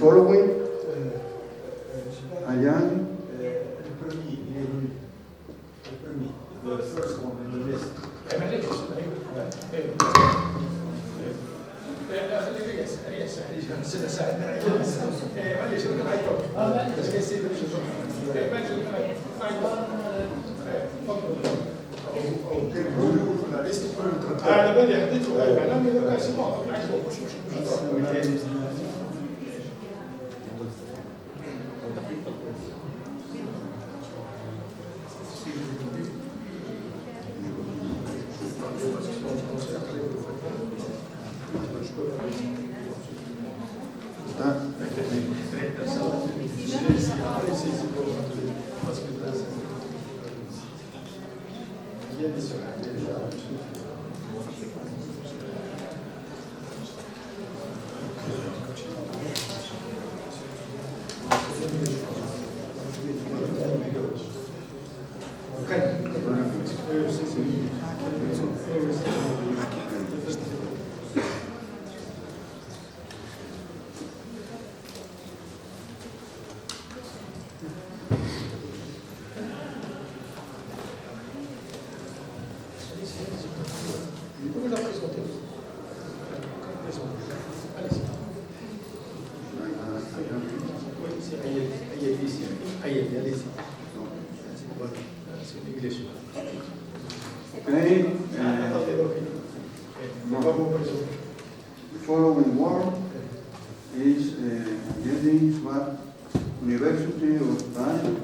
following, Ayani. The first one in the list. Okay, the following word is Yedi Swat University of Bali,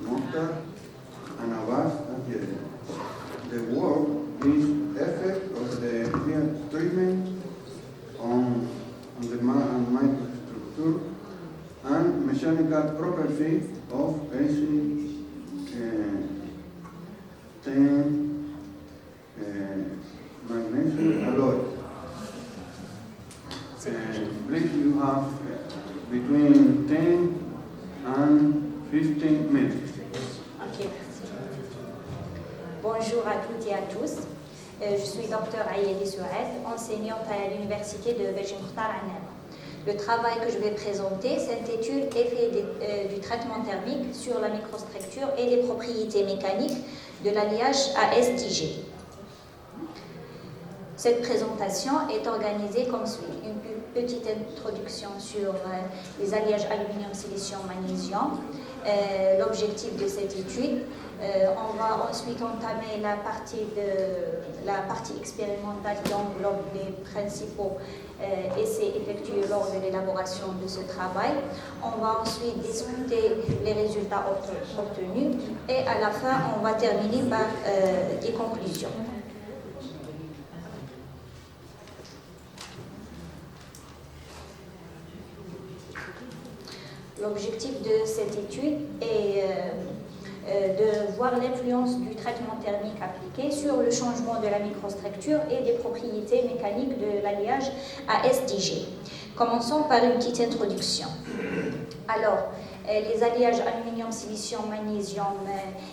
Mokhtar, and Abbas Yedi. The word is effect of the treatment on the microstructure and mechanical property of AC 10 magnesium alloy. Please, you have between 10 and 15 minutes. Ok, merci. Bonjour à toutes et à tous. Je suis docteur Ayeli Soured, enseignante à l'université de Belgium Mokhtar Annaba. Le travail que je vais présenter s'intitule Effet du traitement thermique sur la microstructure et les propriétés mécaniques de l'alliage à SDG. Cette présentation est organisée comme suit. Une petite introduction sur les alliages aluminium-silicium-magnésium, l'objectif de cette étude. On va ensuite entamer la partie expérimentale qui englobe les principaux essais effectués lors de l'élaboration de ce travail. On va ensuite discuter les résultats obtenus et à la fin, on va terminer par des conclusions. L'objectif de cette étude est de voir l'influence du traitement thermique appliqué sur le changement de la microstructure et des propriétés mécaniques de l'alliage à SDG. Commençons par une petite introduction. Alors, les alliages aluminium-silicium-magnésium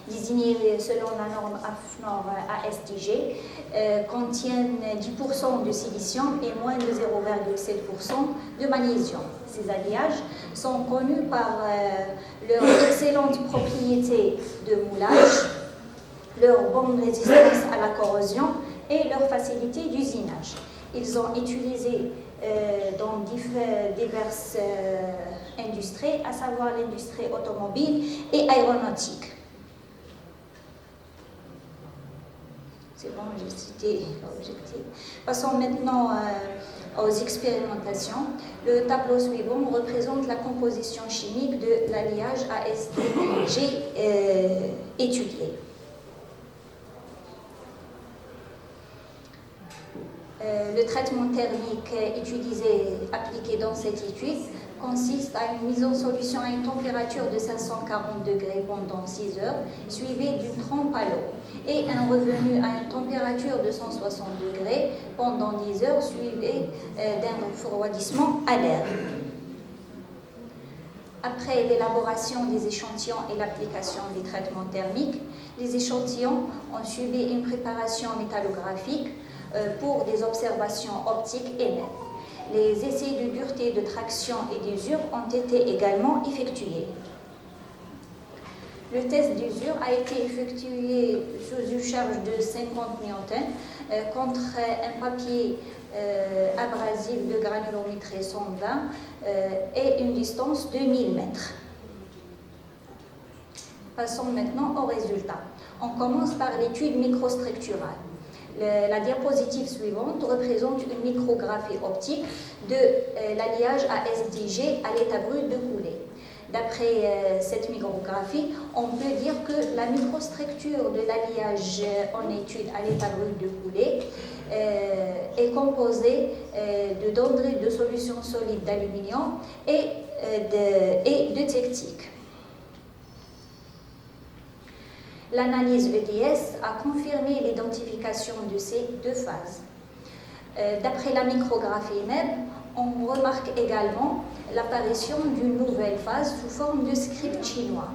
désignés selon la norme AFNOR ASTG contiennent 10% de silicium et moins de 0,7% de magnésium. Ces alliages sont connus par leur excellente propriété de moulage, leur bonne résistance à la corrosion et leur facilité d'usinage. Ils ont utilisé dans diverses industries, à savoir l'industrie automobile et aéronautique. C'est bon, j'ai cité l'objectif. Passons maintenant aux expérimentations. Le tableau suivant représente la composition chimique de l'alliage ASDG étudié. Le traitement thermique appliqué dans cette étude consiste à une mise en solution à une température de 540 degrés pendant 6 heures, suivie d'une trempe à l'eau, et un revenu à une température de 160 degrés pendant 10 heures, suivi d'un refroidissement à l'air. Après l'élaboration des échantillons et l'application des traitements thermiques, les échantillons ont suivi une préparation métallographique pour des observations optiques et nettes. Les essais de dureté, de traction et d'usure ont été également effectués. Le test d'usure a été effectué sous une charge de 50 newtons contre un papier abrasif de granulométrie 120 et une distance de 1000 mètres. Passons maintenant aux résultats. On commence par l'étude microstructurale. La diapositive suivante représente une micrographie optique de l'alliage à SDG à l'état brut de coulée. D'après cette micrographie, on peut dire que la microstructure de l'alliage en étude à l'état brut de coulée est composée de dendrites de solution solide d'aluminium et de tectique. L'analyse EDS a confirmé l'identification de ces deux phases. D'après la micrographie même, on remarque également l'apparition d'une nouvelle phase sous forme de script chinois.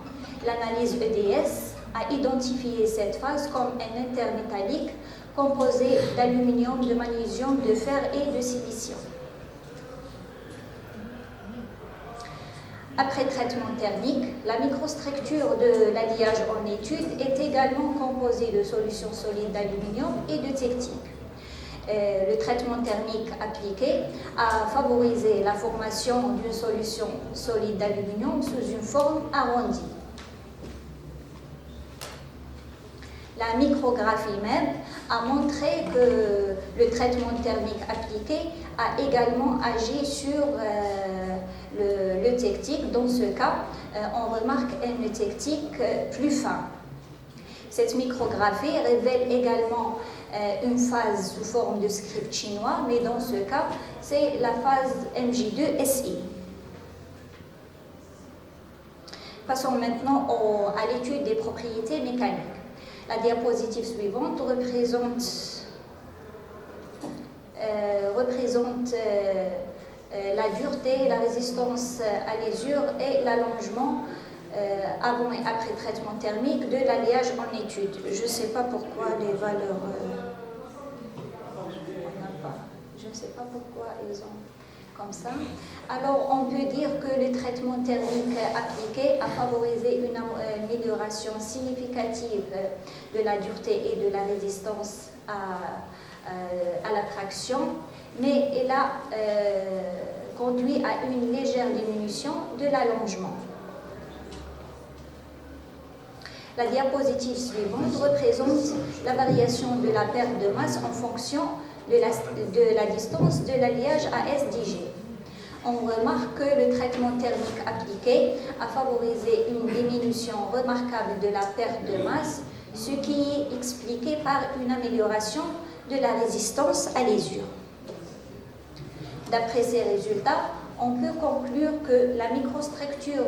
L'analyse EDS a identifié cette phase comme un intermétallique composé d'aluminium, de magnésium, de fer et de silicium. Après traitement thermique, la microstructure de l'alliage en étude est également composée de solutions solides d'aluminium et de tectique. Le traitement thermique appliqué a favorisé la formation d'une solution solide d'aluminium sous une forme arrondie. La micrographie même a montré que le traitement thermique appliqué a également agi sur le tectique. Dans ce cas, on remarque un tectique plus fin. Cette micrographie révèle également une phase sous forme de script chinois, mais dans ce cas, c'est la phase MJ2SI. Passons maintenant à l'étude des propriétés mécaniques. La diapositive suivante représente la dureté, la résistance à l'usure et l'allongement avant et après traitement thermique de l'alliage en étude. Je ne sais pas pourquoi les valeurs... Je ne sais pas pourquoi ils ont comme ça. Alors, on peut dire que le traitement thermique appliqué a favorisé une amélioration significative de la dureté et de la résistance à la traction, mais il a conduit à une légère diminution de l'allongement. La diapositive suivante représente la variation de la perte de masse en fonction de la distance de l'alliage à SDG. On remarque que le traitement thermique appliqué a favorisé une diminution remarquable de la perte de masse, ce qui est expliqué par une amélioration de la résistance à l'usure. D'après ces résultats, on peut conclure que la microstructure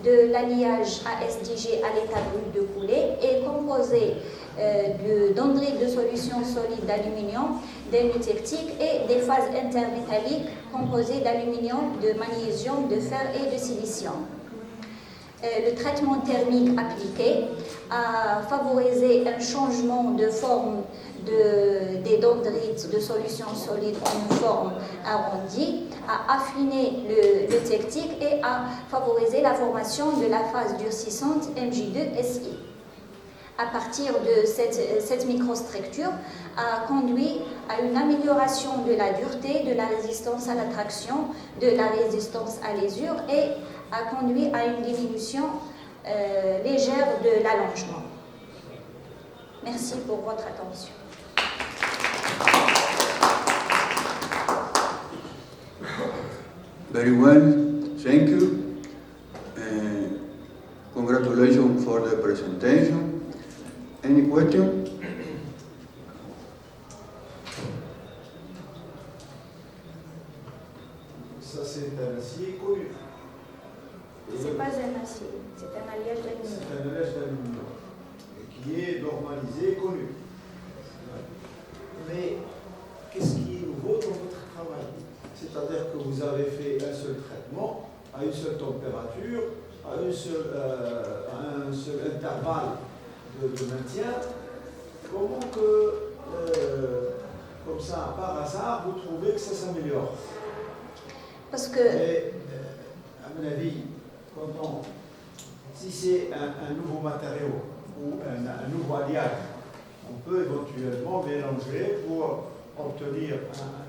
de l'alliage à SDG à l'état brut de coulée est composée de dendrites de solution solide d'aluminium, d'hémotectique et des phases intermétalliques composées d'aluminium, de magnésium, de fer et de silicium. Le traitement thermique appliqué a favorisé un changement de forme des dendrites de solution solide en une forme arrondie, a affiné le tectique et a favorisé la formation de la phase durcissante MJ2SI. À partir de cette microstructure a conduit à une amélioration de la dureté, de la résistance à la traction, de la résistance à l'usure et a conduit à une diminution légère de l'allongement. Merci pour votre attention. Very well, thank you. Congratulations for the presentation. Any question? Ça, c'est un acier connu. Ce n'est pas un acier, c'est un alliage d'aluminium. C'est un alliage d'aluminium qui est normalisé, connu. Mais qu'est-ce qui est nouveau dans votre travail? C'est-à-dire que vous avez fait un seul traitement, à une seule température, à un seul intervalle de maintien. Comment que, comme ça, par hasard, vous trouvez que ça s'améliore? Parce que Mais, à mon avis, si c'est un nouveau matériau ou un nouveau alliage, on peut éventuellement mélanger pour obtenir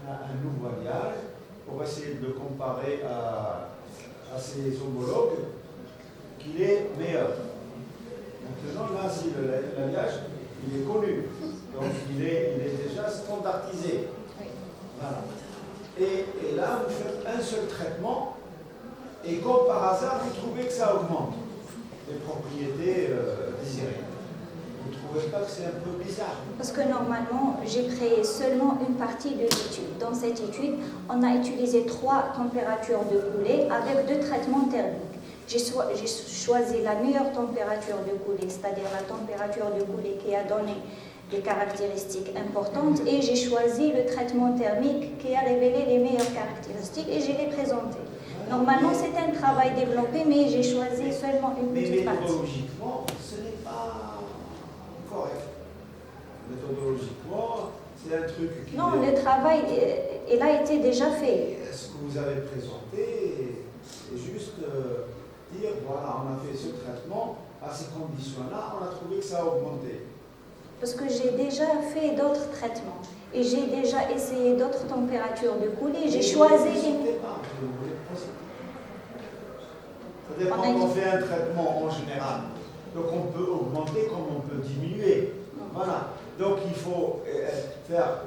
un nouveau alliage, pour essayer de le comparer à ses homologues, qu'il est meilleur. Maintenant, là, si l'alliage, il est connu, donc il est déjà standardisé. Voilà. Et là, vous faites un seul traitement, et comme par hasard, vous trouvez que ça augmente les propriétés désirées. Vous ne trouvez pas que c'est un peu bizarre? Parce que normalement, j'ai créé seulement une partie de l'étude. Dans cette étude, on a utilisé 3 températures de coulée avec 2 traitements thermiques. J'ai choisi la meilleure température de coulée, c'est-à-dire la température de coulée qui a donné des caractéristiques importantes, et j'ai choisi le traitement thermique qui a révélé les meilleures caractéristiques et je l'ai présenté. Normalement, c'est un travail développé, mais j'ai choisi seulement une petite partie. Méthodologiquement, ce n'est pas correct. Méthodologiquement, c'est un truc qui... Non, le travail, il a été déjà fait. Ce que vous avez présenté, c'est juste dire, voilà, on a fait ce traitement, à ces conditions-là, on a trouvé que ça a augmenté. Parce que j'ai déjà fait d'autres traitements et j'ai déjà essayé d'autres températures de coulée. J'ai choisi les... C'est-à-dire quand on fait un traitement en général, donc on peut augmenter comme on peut diminuer. Voilà. Donc il faut faire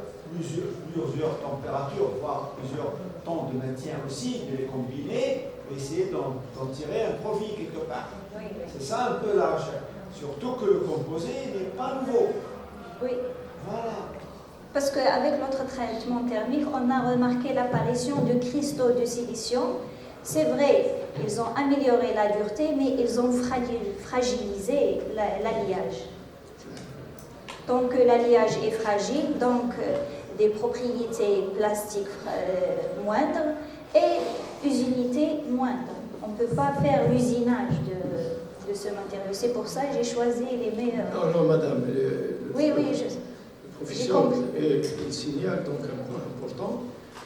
plusieurs températures, voire plusieurs temps de maintien aussi, de les combiner, et essayer d'en tirer un profit quelque part. Oui, oui. C'est ça un peu la recherche. Surtout que le composé n'est pas nouveau. Oui. Voilà. Parce qu'avec notre traitement thermique, on a remarqué l'apparition de cristaux de silicium. C'est vrai, ils ont amélioré la dureté, mais ils ont fragilisé l'alliage. Donc l'alliage est fragile, donc des propriétés plastiques moindres et usinité moindre. On ne peut pas faire l'usinage de ce matériau. C'est pour ça que j'ai choisi les meilleurs. Non, non, madame. Oui, le professeur il signale donc un point important.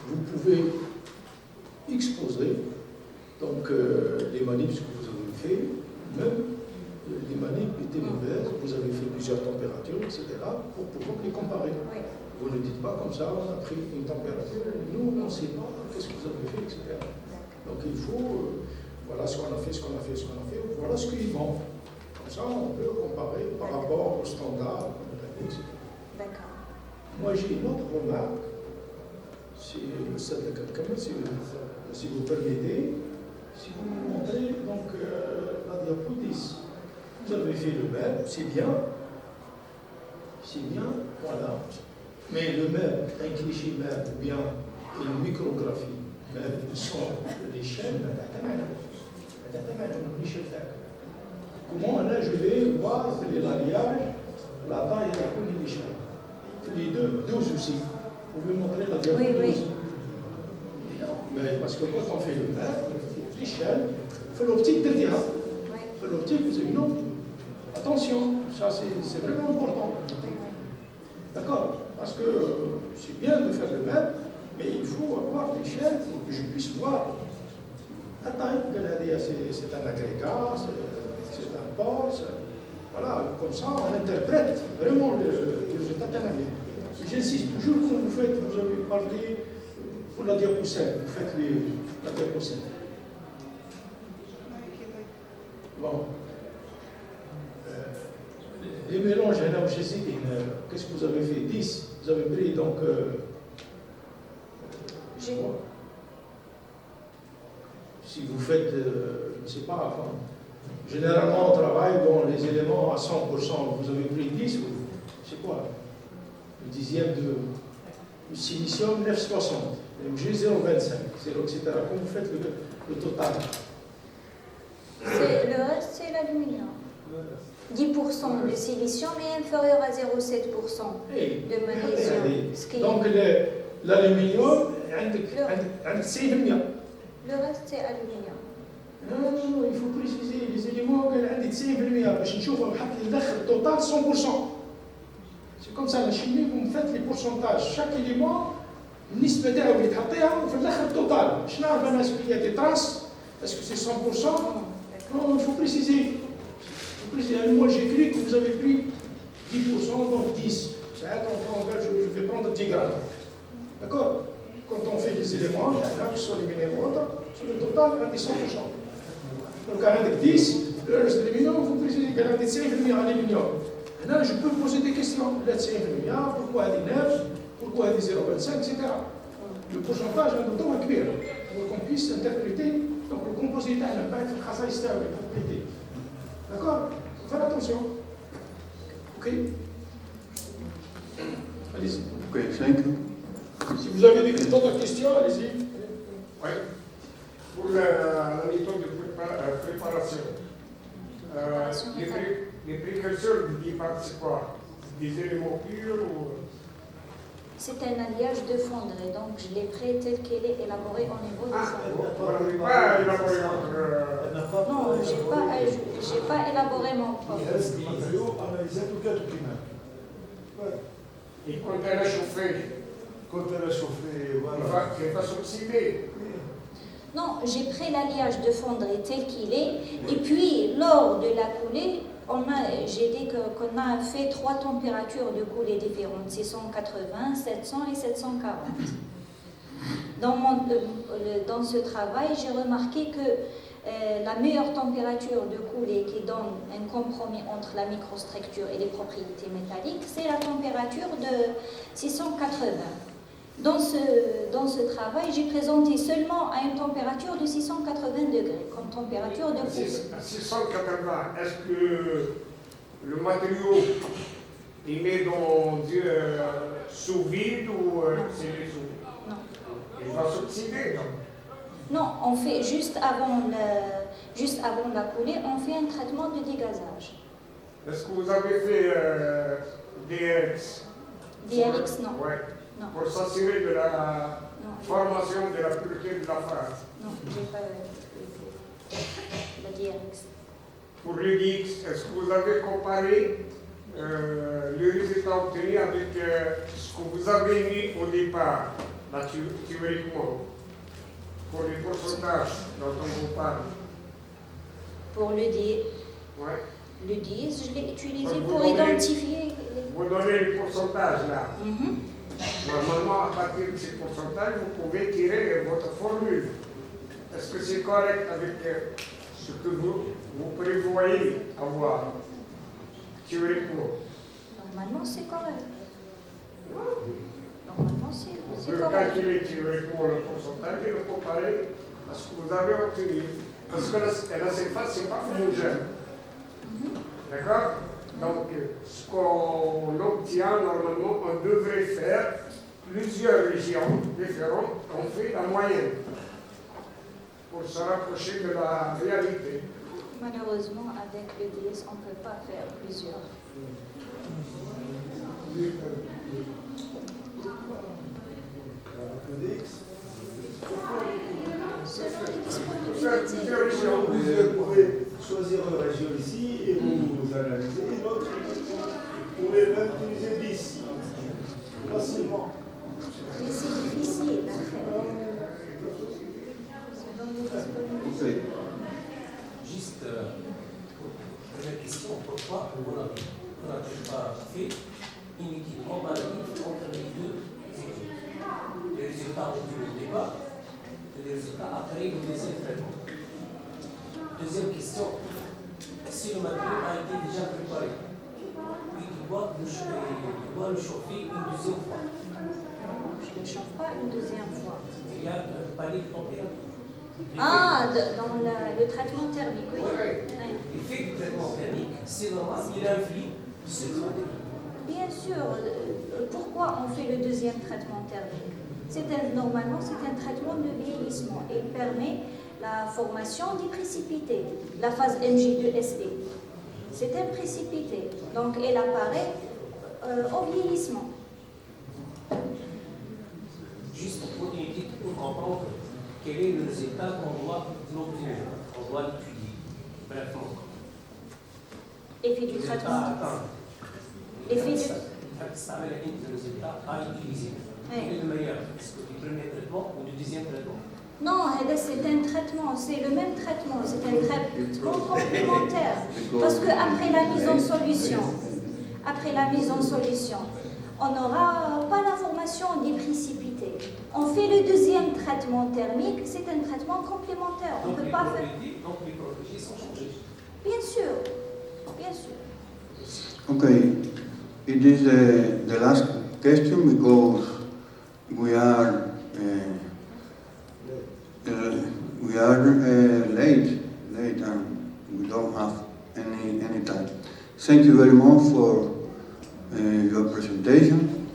Vous pouvez exposer donc, les manips que vous avez fait, même les manips étaient mauvaises, vous avez fait plusieurs températures, etc., pour pouvoir les comparer. Oui. Vous ne dites pas comme ça, on a pris une température, nous on ne sait pas qu'est-ce que vous avez fait, etc. Donc il faut, voilà ce qu'on a fait, voilà ce qui manque. Comme ça, on peut comparer par rapport au standard, etc. D'accord. Moi j'ai une autre remarque, si vous permettez. Si vous me montrez donc, la diapo 10, vous avez fait le même, c'est bien, voilà. Mais le même, un cliché même, ou bien une micrographie, même le son de l'échelle, comment là je vais voir l'alliage, la taille et l'échelle. Les deux aussi. Vous pouvez montrer la diapo 12. Oui. Mais parce que quand on fait le même, l'échelle, il faut l'optique de dire. Il faut l'optique, c'est une autre. Attention, ça c'est vraiment important. D'accord? Parce que c'est bien de faire le même, mais il faut avoir l'échelle pour que je puisse voir la taille. C'est un agrégat, c'est un port, voilà, comme ça on interprète vraiment le résultat d'analyse. J'insiste toujours quand vous avez parlé pour la diapo 5, vous faites la diapo 5. Bon. Les mélanges analgésiques, qu'est-ce que vous avez fait? 10. Vous avez pris donc. Si vous faites, je ne sais pas, enfin, généralement on travaille dans les éléments à 100%. Vous avez pris 10, c'est quoi? Le dixième de silicium 9,60. J'ai 0,25, etc. Quand vous faites le total. Le reste, c'est l'aluminium. 10% de silicium est inférieur à 0,7% de magnésium. Donc l'aluminium, le 90%. Le reste, c'est aluminium. Non, il faut préciser les éléments qui ont 90%. باش نشوفوا حتى ندخل التوتال 100%. C'est comme ça, la chimie, vous me faites les pourcentages. Chaque élément, النسبة تاعو اللي تحطيها وفي الآخر التوتال. باش نعرف أنا اسكو il y a des traces, est-ce que c'est 100%? Non, il faut préciser. Moi j'écris que vous avez pris 10%, donc 10. Je vais prendre 10 grammes. D'accord? Quand on fait les éléments, là, qui sont les millimètres, sur le total, on a des 100%. Donc, avec 10, le reste des millions, vous précisez qu'il y a des 5,5 aluminium. Maintenant, je peux poser des questions. Là, 5,5, pourquoi des 9, pourquoi des 0,25, etc. Le pourcentage est un temps à cuire pour qu'on puisse interpréter. Donc, le composite n'a pas être khasa stable pour compléter. D'accord? Faites attention. Ok? Allez-y. Okay, thank you. Si vous avez d'autres questions, allez-y. Oui. Pour la méthode de préparation, les précurseurs du départ, c'est quoi? Des éléments purs ou... C'est un alliage de fonderie, donc je l'ai pris tel qu'il est élaboré au niveau de fonderie. Vous n'avez pas élaboré votre... Non, j'ai pas élaboré mon propre. Et quand elle a chauffé, voilà. il va s'oxyder. Non, j'ai pris l'alliage de fonderie tel qu'il est, et puis lors de la coulée, j'ai dit qu'on a fait 3 températures de coulée différentes, 680, 700 et 740. Dans ce travail, j'ai remarqué que la meilleure température de coulée qui donne un compromis entre la microstructure et les propriétés métalliques, c'est la température de 680. Dans ce travail, j'ai présenté seulement à une température de 680 degrés, comme température de coulée. À 680, est-ce que le matériau est mis dans sous vide ou c'est les sous? Non. Il va s'oxyder donc. Non, on fait juste avant la coulée, on fait un traitement de dégazage. Est-ce que vous avez fait DRX? DRX, non. Ouais. Non. Pour s'assurer de la Non. formation de la pureté de la phase. Non, j'ai pas la DRX. Pour le DX, est-ce que vous avez comparé le résultat obtenu avec ce que vous avez mis au départ, là, théoriquement, pour les pourcentages dont on vous parle? Pour le 10, Ouais. le 10, je l'ai utilisé Vous pour donnez- identifier. Vous donnez les pourcentages là. Mhm. Normalement, à partir de ces pourcentages, vous pouvez tirer votre formule. Est-ce que c'est correct avec ce que vous prévoyez avoir théoriquement? Normalement, c'est correct. Normalement, c'est Vous pouvez correct. calculer théoriquement le pourcentage et le comparer à ce que vous avez obtenu. Parce que la surface, ce n'est pas homogène. D'accord? Donc, ce qu'on obtient, normalement, on devrait faire plusieurs régions différentes. On fait la moyenne pour se rapprocher de la réalité. Malheureusement, avec le 10, on ne peut pas faire plusieurs. Selon les disponibilités. Vous pouvez choisir une région ici et vous analysez, et l'autre, vous pouvez même utiliser 10 facilement. Mais c'est difficile à faire. Selon les disponibilités. Okay. Juste, première question, pourquoi on n'a pas fait une étude comparative entre les deux études? Les résultats obtenus au départ et les résultats après le deuxième traitement. Deuxième question, si le matériau a été déjà préparé, puis tu dois le chauffer une deuxième fois, Je ne chauffe pas une deuxième fois. il y a un palier de température. Ah, dans le traitement thermique, oui. Ouais. Oui. L'effet du traitement thermique, c'est normal, il influe sur le matériau. Bien sûr, pourquoi on fait le deuxième traitement thermique? Normalement, c'est un traitement de vieillissement. Il permet la formation des précipités, la phase MJ2SB. C'est un précipité, donc elle apparaît au vieillissement. Juste pour une étude pour comprendre quel est le résultat qu'on doit l'obtenir, on doit l'étudier. Brièvement. Effet du Résultat traitement. à atteindre. Effet du... Ça amène le résultat à utiliser. Quel est le meilleur? Est-ce que du premier traitement ou du deuxième traitement? Non, c'est un traitement, c'est le même traitement, c'est un traitement complémentaire. Parce qu'après la mise en solution, on n'aura pas l'information des précipités. On fait le deuxième traitement thermique, c'est un traitement complémentaire. On ne peut pas faire. Donc les propriétés sont changées. Bien sûr, bien sûr. Okay, it is the last question because we are late and we don't have any time. Thank you very much for your presentation.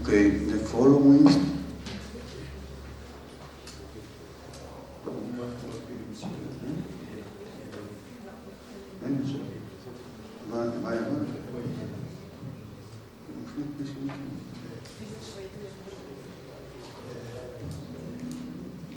Okay, the following. Vai agora?